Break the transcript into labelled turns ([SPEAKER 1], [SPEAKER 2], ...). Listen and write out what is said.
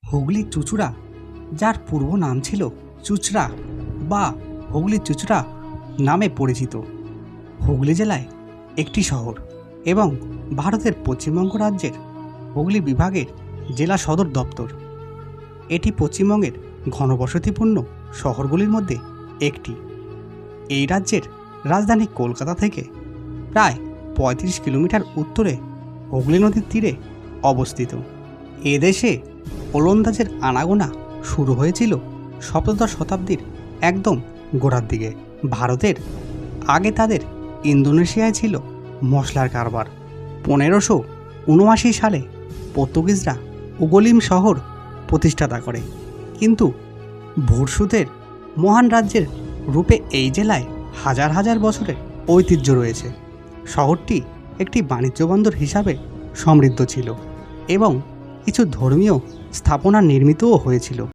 [SPEAKER 1] হুগলি চুঁচুড়া, যার পূর্ব নাম ছিল চুঁচড়া বা হুগলি চুঁচুড়া নামে পরিচিত, হুগলি জেলায় একটি শহর এবং ভারতের পশ্চিমবঙ্গ রাজ্যের হুগলি বিভাগের জেলা সদর দপ্তর। এটি পশ্চিমবঙ্গের ঘনবসতিপূর্ণ শহরগুলির মধ্যে একটি। এই রাজ্যের রাজধানী কলকাতা থেকে প্রায় ৩৫ কিলোমিটার উত্তরে হুগলি নদীর তীরে অবস্থিত। এদেশে ওলন্দাজের আনাগোনা শুরু হয়েছিল সপ্তদশ শতাব্দীর একদম গোড়ার দিকে। ভারতের আগে তাদের ইন্দোনেশিয়ায় ছিল মশলার কারবার। ১৫৭৯ সালে পর্তুগিজরা উগলিম শহর প্রতিষ্ঠাতা করে, কিন্তু ভুরসুতের মহান রাজ্যের রূপে এই জেলায় হাজার হাজার বছরের ঐতিহ্য রয়েছে। শহরটি একটি বাণিজ্য বন্দর হিসাবে সমৃদ্ধ ছিল এবং কিছু ধর্মীয় স্থাপনা নির্মিতও হয়েছিল।